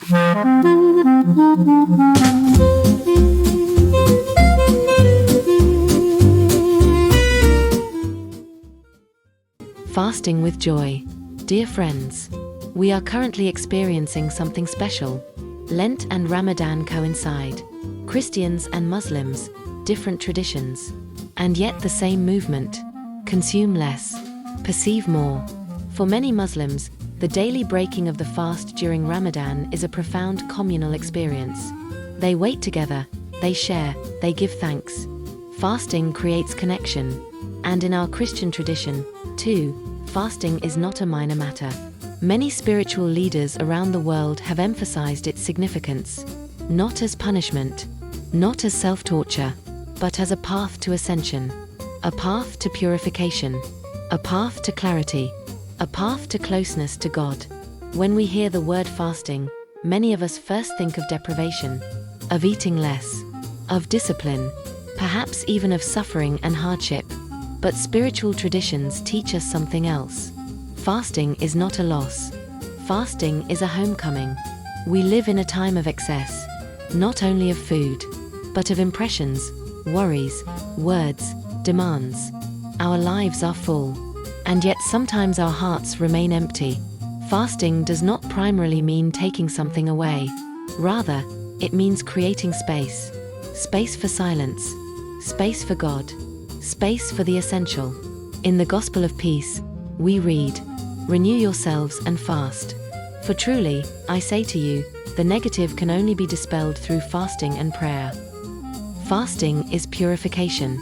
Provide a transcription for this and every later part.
Fasting with joy. Dear friends, we are currently experiencing something special. Lent and Ramadan coincide. Christians and Muslims, different traditions, and yet the same movement. Consume less, perceive more. For many Muslims, the daily breaking of the fast during Ramadan is a profound communal experience. They wait together, they share, they give thanks. Fasting creates connection. And in our Christian tradition, too, fasting is not a minor matter. Many spiritual leaders around the world have emphasized its significance, not as punishment, not as self-torture, but as a path to ascension, a path to purification, a path to clarity, a path to closeness to God. When we hear the word fasting, many of us first think of deprivation, of eating less, of discipline, perhaps even of suffering and hardship. But spiritual traditions teach us something else. Fasting is not a loss. Fasting is a homecoming. We live in a time of excess, not only of food, but of impressions, worries, words, demands. Our lives are full, and yet sometimes our hearts remain empty. Fasting does not primarily mean taking something away. Rather, it means creating space. Space for silence, space for God, space for the essential. In the Gospel of Peace, we read, "Renew yourselves and fast. For truly, I say to you, the negative can only be dispelled through fasting and prayer." Fasting is purification,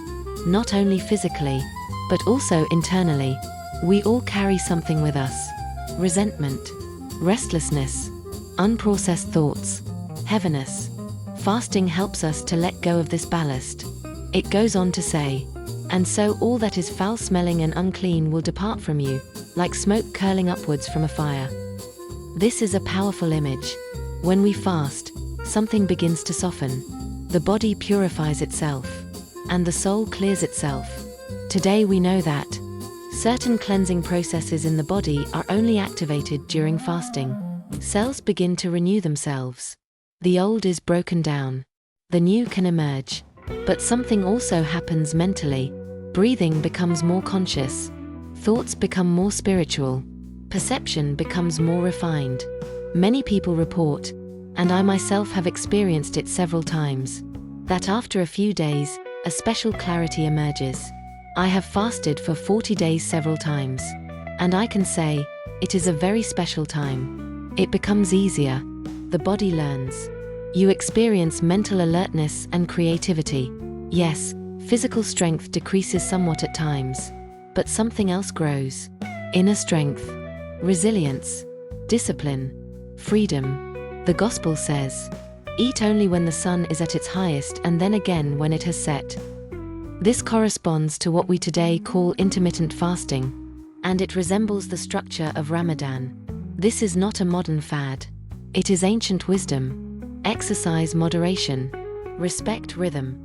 not only physically, but also internally. We all carry something with us: resentment, restlessness, unprocessed thoughts, heaviness. Fasting helps us to let go of this ballast. It goes on to say, "And so all that is foul-smelling and unclean will depart from you, like smoke curling upwards from a fire." This is a powerful image. When we fast, something begins to soften. The body purifies itself, and the soul clears itself. Today we know that certain cleansing processes in the body are only activated during fasting. Cells begin to renew themselves. The old is broken down. The new can emerge. But something also happens mentally. Breathing becomes more conscious. Thoughts become more spiritual. Perception becomes more refined. Many people report, and I myself have experienced it several times, that after a few days, a special clarity emerges. I have fasted for 40 days several times, and I can say, it is a very special time. It becomes easier. The body learns. You experience mental alertness and creativity. Yes, physical strength decreases somewhat at times, but something else grows. Inner strength, resilience, discipline, freedom. The Gospel says, "Eat only when the sun is at its highest and then again when it has set." This corresponds to what we today call intermittent fasting, and it resembles the structure of Ramadan. This is not a modern fad. It is ancient wisdom. Exercise moderation. Respect rhythm.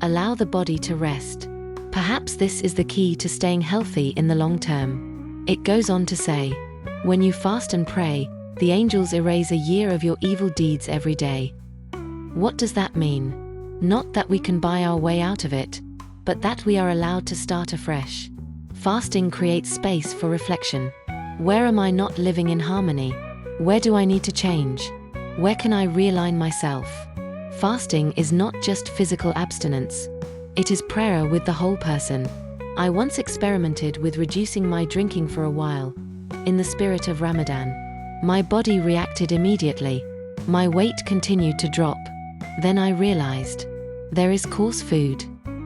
Allow the body to rest. Perhaps this is the key to staying healthy in the long term. It goes on to say, "When you fast and pray, the angels erase a year of your evil deeds every day." What does that mean? Not that we can buy our way out of it, but that we are allowed to start afresh. Fasting creates space for reflection. Where am I not living in harmony? Where do I need to change? Where can I realign myself? Fasting is not just physical abstinence. It is prayer with the whole person. I once experimented with reducing my drinking for a while, in the spirit of Ramadan. My body reacted immediately. My weight continued to drop. Then I realized, there is coarse food,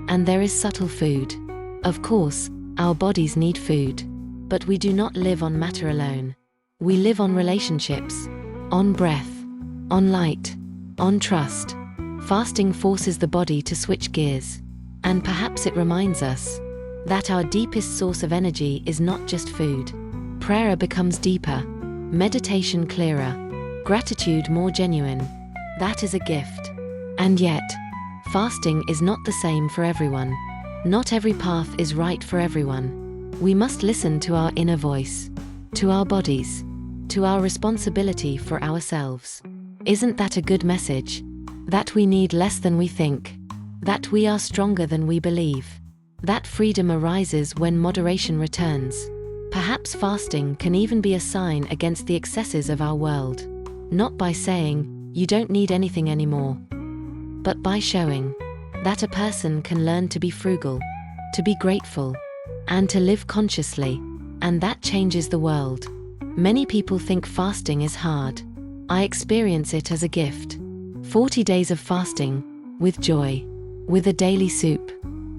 and there is subtle food. Of course, our bodies need food, but we do not live on matter alone. We live on relationships, on breath, on light, on trust. Fasting forces the body to switch gears, and perhaps it reminds us that our deepest source of energy is not just food. Prayer becomes deeper, meditation clearer, gratitude more genuine. That is a gift. And yet, fasting is not the same for everyone. Not every path is right for everyone. We must listen to our inner voice, to our bodies, to our responsibility for ourselves. Isn't that a good message? That we need less than we think. That we are stronger than we believe. That freedom arises when moderation returns. Perhaps fasting can even be a sign against the excesses of our world. Not by saying, you don't need anything anymore, but by showing that a person can learn to be frugal, to be grateful, and to live consciously, and that changes the world. Many people think fasting is hard. I experience it as a gift. 40 days of fasting, with joy, with a daily soup,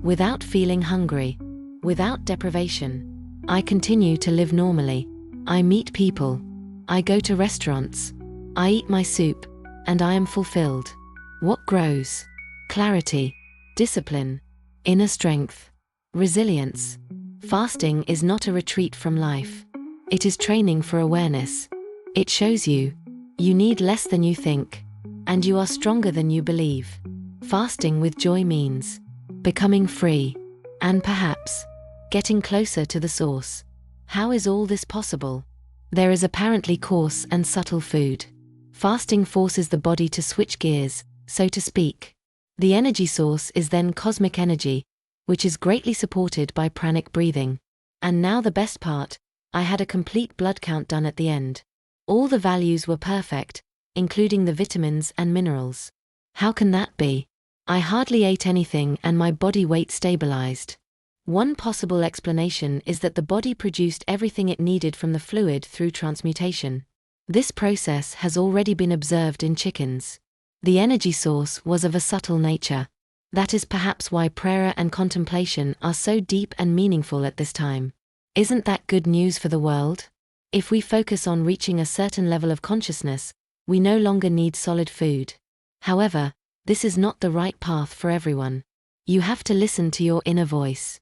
without feeling hungry, without deprivation. I continue to live normally. I meet people. I go to restaurants. I eat my soup, and I am fulfilled. What grows? Clarity, discipline, inner strength, resilience. Fasting is not a retreat from life. It is training for awareness. It shows you need less than you think, and you are stronger than you believe. Fasting with joy means becoming free, and perhaps getting closer to the source. How is all this possible? There is apparently coarse and subtle food. Fasting forces the body to switch gears, so to speak. The energy source is then cosmic energy, which is greatly supported by pranic breathing. And now the best part, I had a complete blood count done at the end. All the values were perfect, including the vitamins and minerals. How can that be? I hardly ate anything and my body weight stabilized. One possible explanation is that the body produced everything it needed from the fluid through transmutation. This process has already been observed in chickens. The energy source was of a subtle nature. That is perhaps why prayer and contemplation are so deep and meaningful at this time. Isn't that good news for the world? If we focus on reaching a certain level of consciousness, we no longer need solid food. However, this is not the right path for everyone. You have to listen to your inner voice.